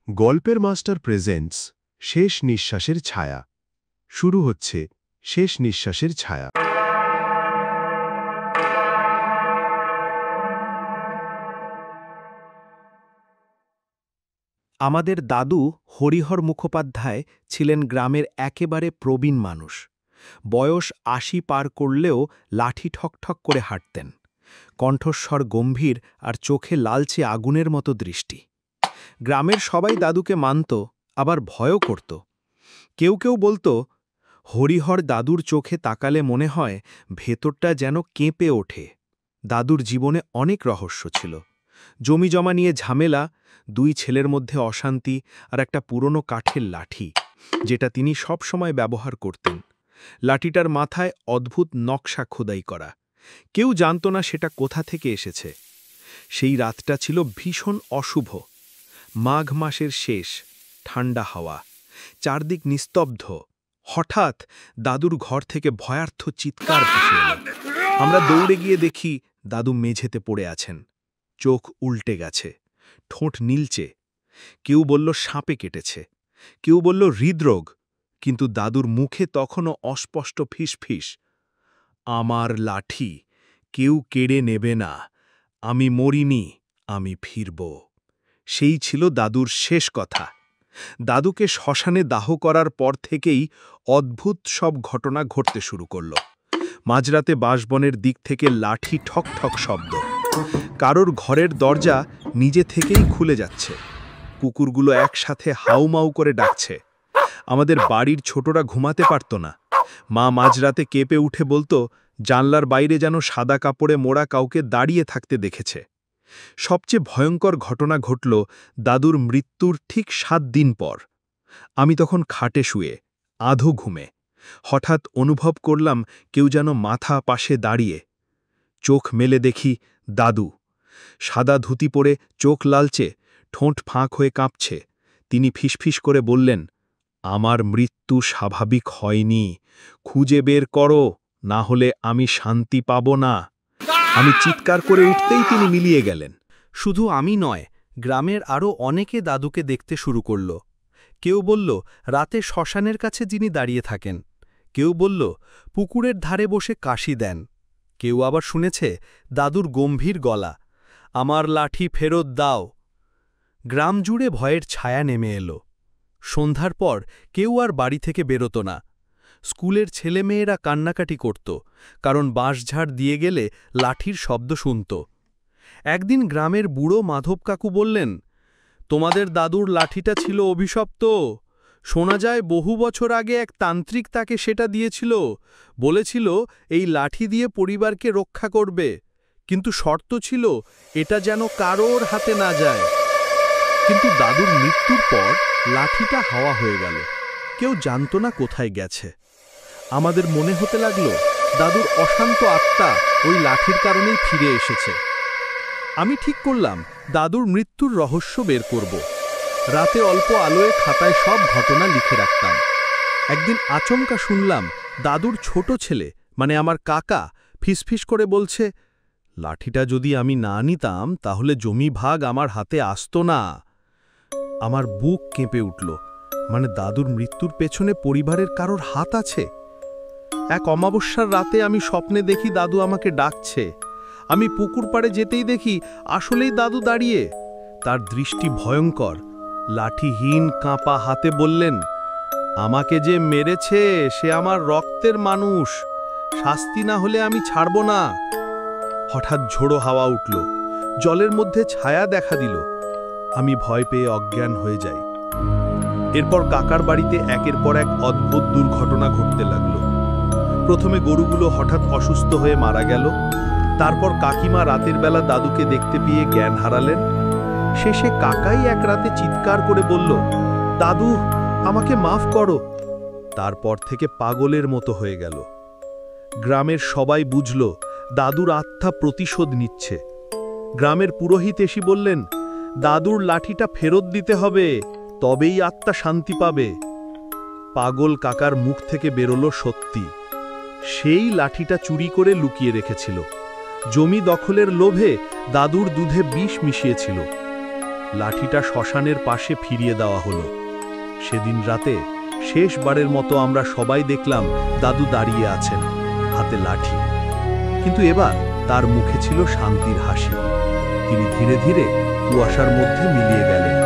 গল্পের master presents শেষ নিঃশ্বাসের ছায়া। শুরু হচ্ছে শেষ নিঃশ্বাসের ছায়া। আমাদের দাদু হরিহর মুখোপাধ্যায় ছিলেন গ্রামের একেবারে প্রবীণ মানুষ। বয়স ৮০ পার করলেও লাঠি ঠকঠক করে হাঁটতেন। কণ্ঠস্বর গম্ভীর আর চোখে লালচে আগুনের মতো দৃষ্টি। গ্রামের সবাই দাদুকে মানত, আবার ভয়ও করত। কেউ কেউ বলতো, হরিহর দাদুর চোখে তাকালে মনে হয় ভেতরটা যেন কেঁপে ওঠে। দাদুর জীবনে অনেক রহস্য ছিল। জমিজমা নিয়ে ঝামেলা, দুই ছেলের মধ্যে অশান্তি আর একটা পুরনো কাঠের লাঠি, যেটা তিনি সব সময় ব্যবহার করতেন। লাঠিটার মাথায় অদ্ভুত নকশা খোদাই করা। কেউ জানত না সেটা কোথা থেকে এসেছে। সেই রাতটা ছিল ভীষণ অশুভ। মাঘ মাসের শেষ, ঠান্ডা হাওয়া, চারদিক নিস্তব্ধ। হঠাৎ দাদুর ঘর থেকে ভয়ার্থ চিৎকার ভেসে এল। আমরা দৌড়ে গিয়ে দেখি দাদু মেঝেতে পড়ে আছেন। চোখ উল্টে গেছে, ঠোঁট নীলচে। কেউ বলল সাপে কেটেছে, কেউ বলল হৃদরোগ, কিন্তু দাদুর মুখে তখনও অস্পষ্ট ফিসফিস, আমার লাঠি কেউ কেড়ে নেবে না, আমি মরিনি, আমি ফিরব। সেই ছিল দাদুর শেষ কথা। দাদুকে শ্মশানে দাহ করার পর থেকেই অদ্ভুত সব ঘটনা ঘটতে শুরু করল। মাঝরাতে বাঁশবনের দিক থেকে লাঠি ঠক ঠক শব্দ। কারোর ঘরের দরজা নিজে থেকেই খুলে যাচ্ছে। কুকুরগুলো একসাথে হাউমাউ করে ডাকছে। আমাদের বাড়ির ছোটরা ঘুমাতে পারত না। মা মাঝরাতে কেঁপে উঠে বলতো, জানলার বাইরে যেন সাদা কাপড়ে মোড়া কাউকে দাঁড়িয়ে থাকতে দেখেছে। সবচেয়ে ভয়ঙ্কর ঘটনা ঘটল দাদুর মৃত্যুর ঠিক ৭ দিন পর। আমি তখন খাটে শুয়ে, আধো ঘুমে। হঠাৎ অনুভব করলাম কেউ যেন মাথা পাশে দাঁড়িয়ে। চোখ মেলে দেখি দাদু। সাদা ধুতি পরে, চোখ লালচে, ঠোঁট ফাঁক হয়ে কাঁপছে। তিনি ফিসফিস করে বললেন, আমার মৃত্যু স্বাভাবিক হয়নি, খুঁজে বের করো, না হলে আমি শান্তি পাব না। আমি চিৎকার করে উঠতেই তিনি মিলিয়ে গেলেন। শুধু আমি নয়, গ্রামের আরও অনেকে দাদুকে দেখতে শুরু করল। কেউ বলল রাতে শ্মশানের কাছে যিনি দাঁড়িয়ে থাকেন, কেউ বলল পুকুরের ধারে বসে কাশি দেন, কেউ আবার শুনেছে দাদুর গম্ভীর গলা, আমার লাঠি ফেরত দাও। গ্রাম জুড়ে ভয়ের ছায়া নেমে এলো। সন্ধ্যার পর কেউ আর বাড়ি থেকে বেরোত না। স্কুলের ছেলেমেয়েরা কান্নাকাটি করত, কারণ বাঁশঝাড় দিয়ে গেলে লাঠির শব্দ শুনত। একদিন গ্রামের বুড়ো মাধব কাকু বললেন, তোমাদের দাদুর লাঠিটা ছিল অভিশপ্ত। শোনা যায় বহু বছর আগে এক তান্ত্রিক তাকে সেটা দিয়েছিল। বলেছিল এই লাঠি দিয়ে পরিবারকে রক্ষা করবে, কিন্তু শর্ত ছিল এটা যেন কারোর হাতে না যায়। কিন্তু দাদুর মৃত্যুর পর লাঠিটা হাওয়া হয়ে গেল। কেউ জানত না কোথায় গেছে। আমাদের মনে হতে লাগলো দাদুর অশান্ত আত্মা ওই লাঠির কারণেই ফিরে এসেছে। আমি ঠিক করলাম দাদুর মৃত্যুর রহস্য বের করব। রাতে অল্প আলোয় খাতায় সব ঘটনা লিখে রাখতাম। একদিন আচমকা শুনলাম দাদুর ছোট ছেলে, মানে আমার কাকা, ফিসফিস করে বলছে, লাঠিটা যদি আমি না নিতাম তাহলে জমি ভাগ আমার হাতে আসতো না। আমার বুক কেঁপে উঠল। মানে দাদুর মৃত্যুর পেছনে পরিবারের কারোর হাত আছে। এক অমাবস্যার রাতে আমি স্বপ্নে দেখি দাদু আমাকে ডাকছে। আমি পুকুর পাড়ে যেতেই দেখি আসলেই দাদু দাঁড়িয়ে। তার দৃষ্টি ভয়ঙ্কর। লাঠিহীন কাঁপা হাতে বললেন, আমাকে যে মেরেছে সে আমার রক্তের মানুষ, শাস্তি না হলে আমি ছাড়ব না। হঠাৎ ঝোড়ো হাওয়া উঠল, জলের মধ্যে ছায়া দেখা দিল। আমি ভয় পেয়ে অজ্ঞান হয়ে যাই। এরপর কাকার বাড়িতে একের পর এক অদ্ভুত দুর্ঘটনা ঘটতে লাগল। প্রথমে গরুগুলো হঠাৎ অসুস্থ হয়ে মারা গেল। তারপর কাকিমা রাতের বেলা দাদুকে দেখতে পেয়ে জ্ঞান হারালেন। শেষে কাকাই এক রাতে চিৎকার করে বলল, দাদু আমাকে মাফ করো। তারপর থেকে পাগলের মতো হয়ে গেল। গ্রামের সবাই বুঝল দাদুর আত্মা প্রতিশোধ নিচ্ছে। গ্রামের পুরোহিত এসে বললেন, দাদুর লাঠিটা ফেরত দিতে হবে, তবেই আত্মা শান্তি পাবে। পাগল কাকার মুখ থেকে বেরোলো সত্যি। সেই লাঠিটা চুরি করে লুকিয়ে রেখেছিল। জমি দখলের লোভে দাদুর দুধে বিষ মিশিয়েছিল। লাঠিটা শ্মশানের পাশে ফিরিয়ে দেওয়া হলো। সেদিন রাতে শেষবারের মতো আমরা সবাই দেখলাম দাদু দাঁড়িয়ে আছেন, হাতে লাঠি। কিন্তু এবার তার মুখে ছিল শান্তির হাসি। তিনি ধীরে ধীরে কুয়াশার মধ্যে মিলিয়ে গেলেন।